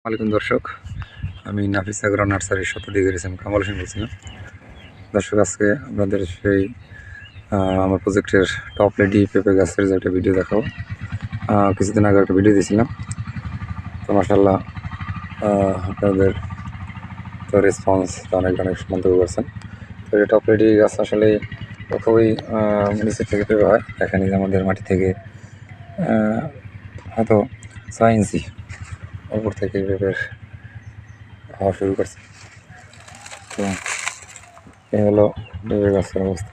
আলাইকুম দর্শক, আমি নাফিস আগ্রা নার্সারির শতাধিক গেছিলাম কামাল হোসেন বলছিলাম। দর্শক, আজকে আপনাদের সেই আমার প্রজেক্টের টপ লেডি পেঁপে গাছের যে একটা ভিডিও দেখাবো। কিছুদিন আগে একটা ভিডিও দিয়েছিলাম, তো মাশাআল্লাহ আপনাদের তো রেসপন্স অনেক মন্তব্য করছেন। তো এই টপ লেডি গাছ আসলে খুবই নিচের থেকে পেঁপে হয়। এখানে আমাদের মাটি থেকে হয়তো 6 ইঞ্চি উপর থেকে পেঁপের হওয়া শুরু করছে। তো এই হলো পেঁপে গাছের অবস্থা।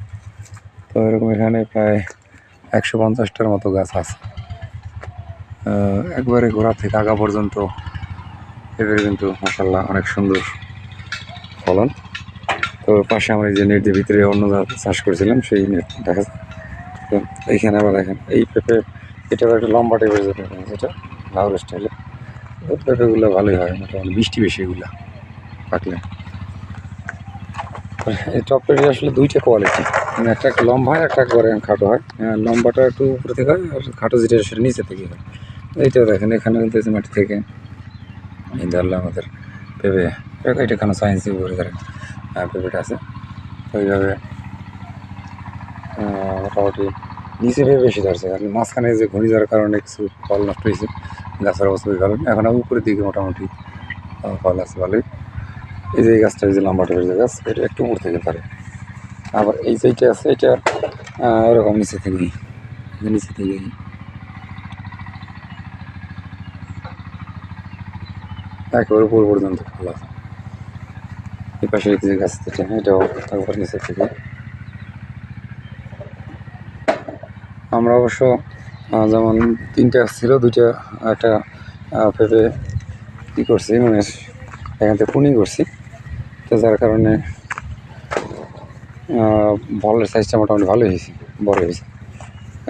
তো এরকম এখানে প্রায় 150টার মতো গাছ আছে। একবারে গোড়া থেকে আগা পর্যন্ত পেঁপের কিন্তু মাশাআল্লাহ অনেক সুন্দর ফলন। তো পাশে আমরা যে নেট দিয়ে ভিতরে অন্য চাষ করেছিলাম সেই নেট দেখা যায়। তো এইখানে আবার দেখেন এই পেঁপে, এটা একটা লম্বা টাইপের যে পেঁপে, যেটা লাউর স্টাইলে, পেঁপেগুলো ভালোই হয়, মোটামুটি বৃষ্টি বেশি এগুলা পাকলে। এই টপের আসলে দুইটা কোয়ালিটি, মানে একটা লম্বা হয়, একটা একবারে খাটো হয়। লম্বাটা একটু উপরে থেকে হয়, আর খাটো যেটা সেটা নিচে থেকে হয়। এইটাও দেখেন এখানে কিন্তু মাটি থেকে এই ধরলে আমাদের পেঁপে, এটা কেন সায়েন্সি উপরে ধরেন পেঁপেটা আছে। তো এইভাবে মোটামুটি নিচে পেঁপে বেশি ধরছে, কারণ মাঝখানে যে ঘূর্ণিঝড়ের কারণে কিছু ফল নষ্ট হয়েছে, গাছের অবস্থা কারণে এখন উপরের দিকে মোটামুটি ফল আছে ভালোই। এই যে গাছটা, এই যে লম্বা টাইপের যে গাছ, এটা একটু উপর থেকে পারে। আবার এই যেটা আছে এটা ওরকম নিচে থেকেই একেবারে উপর পর্যন্ত ফল আছে। এই পাশে যে গাছ যেটা, এটাও একবার নিচে থেকে। আমরা অবশ্য যেমন 3টা ছিল, 2টা একটা পেঁপে কী করছি, মানে এখান থেকে পুনি করছি। তো যার কারণে ফলের সাইজটা মোটামুটি ভালোই হয়েছে, বড় হয়েছে।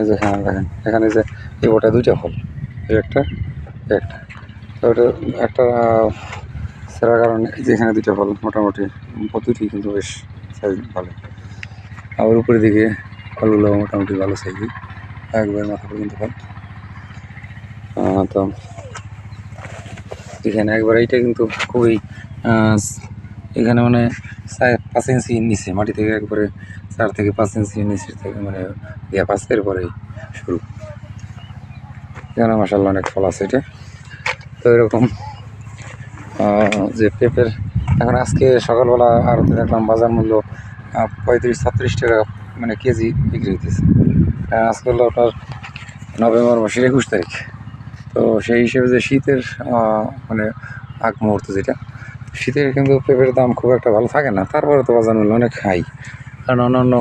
এই যে হ্যাঁ দেখেন এখানে যে এই ওটা 2টা ফল, এই একটা একটা, তো ওটা একটা সেরার কারণে যেখানে 2টা ফল মোটামুটি প্রতিটি কিন্তু বেশ সাইজ ভালো। আবার উপরের দিকে ফলগুলো মোটামুটি ভালো সাইজই, একবার মাথা পর্যন্ত ফল। তো এখানে একবার এইটা কিন্তু খুবই এখানে মানে 5 ইঞ্চি নিচে মাটি থেকে, একবারে 4 থেকে 5 ইঞ্চি নিচের থেকে, মানে 5 পরেই শুরু। এখানে মাশাআল্লাহ অনেক ফল আছে এটা। তো এরকম যে পেঁপের এখন আজকে সকালবেলা আরতে দেখলাম বাজার মূল্য 35-36 টাকা মানে কেজি বিক্রি হইতেছে। আজকে হলো আপনার নভেম্বর মাসের 21 তারিখ। তো সেই হিসেবে যে শীতের মানে আগ মুহূর্ত, যেটা শীতের কিন্তু পেঁপের দাম খুব একটা ভালো থাকে না, তারপরে তো বাজার মূল্য অনেক হাই, কারণ অন্যান্য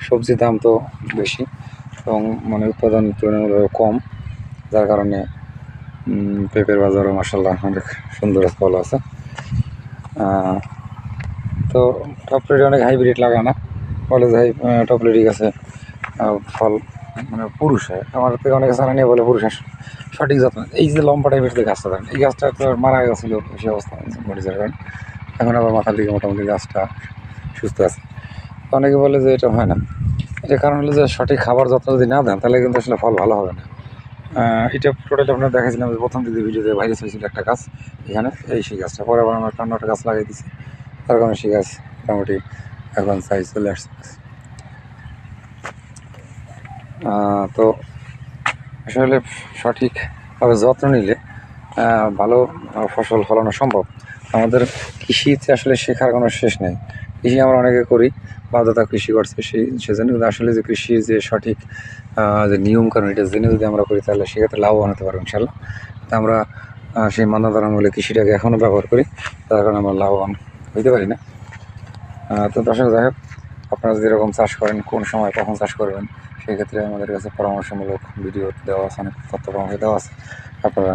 সবজির দাম তো বেশি এবং মানে উৎপাদন তুলনামূলক কম, যার কারণে পেঁপের বাজারও মাশাআল্লাহ অনেক সুন্দর ফল আছে। তো টপলেডি অনেক হাইব্রিড লাগানো, বলে যে টপলেডি গাছে ফল মানে পুরুষ হয়, আমার থেকে অনেকে জানা নিয়ে বলে পুরুষ হয়, সঠিক যত্ন। এই যে লম্বা টাইপের যে গাছটা দেন, এই গাছটা তো মারা গেছিল সেই অবস্থা মরিচের কারণে, এখন আবার মাথার দিকে মোটামুটি গাছটা সুস্থ আছে। অনেকে বলে যে এটা হয় না, এটার কারণ হলো যে সঠিক খাবার যত্ন যদি না দেন তাহলে কিন্তু আসলে ফল ভালো হবে না। এটা টোটালি আপনার দেখাচ্ছিলাম যে প্রথম দিকে ভিডিওতে ভাইরাস হয়েছিল একটা গাছ, এখানে এই সেই গাছটা, পরে আবার আমরা 5-9টা গাছ লাগাই দিচ্ছি, তার কারণে সেই গাছ মোটামুটি এখন সাইজ চলে আসছে। তো আসলে সঠিকভাবে যত্ন নিলে ভালো ফসল ফলানো সম্ভব। আমাদের কৃষিতে আসলে শেখার কোনো শেষ নেই। কৃষি আমরা অনেকে করি, বাধ্যতা কৃষি করছে সেজন্য, কিন্তু আসলে যে কৃষির যে সঠিক যে নিয়মকানুন, এটা জেনে যদি আমরা করি তাহলে সেক্ষেত্রে লাভবান হতে পারবো ইনশাল্লাহ। তা আমরা সেই মান্যতামূলক কৃষিটাকে এখনও ব্যবহার করি, তার কারণে আমরা লাভবান হইতে পারি না। তো দর্শক, যাই হোক, আপনারা যদি এরকম চাষ করেন, কোন সময় কখন চাষ করবেন, সেক্ষেত্রে আমাদের কাছে পরামর্শমূলক ভিডিও দেওয়া আছে, অনেক তথ্য পরামর্শ দেওয়া আছে, আপনারা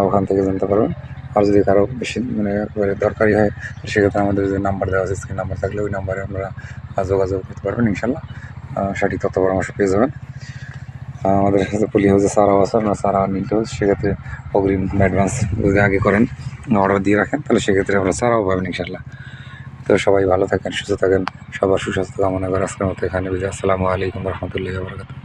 ওখান থেকে জানতে পারবেন। আর যদি কারো বেশি মানে একেবারে দরকারি হয়, সেক্ষেত্রে আমাদের যে নাম্বার দেওয়া আছে, স্ক্রিন নাম্বার থাকলে ওই নাম্বারে আপনারা যোগাযোগ করতে পারবেন, ইনশাল্লাহ সঠিক তথ্য পরামর্শ পেয়ে যাবেন। আমাদের কাছে পলি হাউসে সারাও আছে, আপনারা সারা নিতে হবে, সেক্ষেত্রে অগ্রিম অ্যাডভান্স যদি আগে করেন, অর্ডার দিয়ে রাখেন, তাহলে সেক্ষেত্রে আপনারা সারাও পাবেন ইনশাল্লাহ। তো সবাই ভালো থাকেন, সুস্থ থাকেন, সবার সুস্বাস্থ্য কামনা করে আজকের মতো এখানে বিদায়। আসসালামু আলাইকুম রহমতুল্লাহি ওয়া বারাকাতুহু।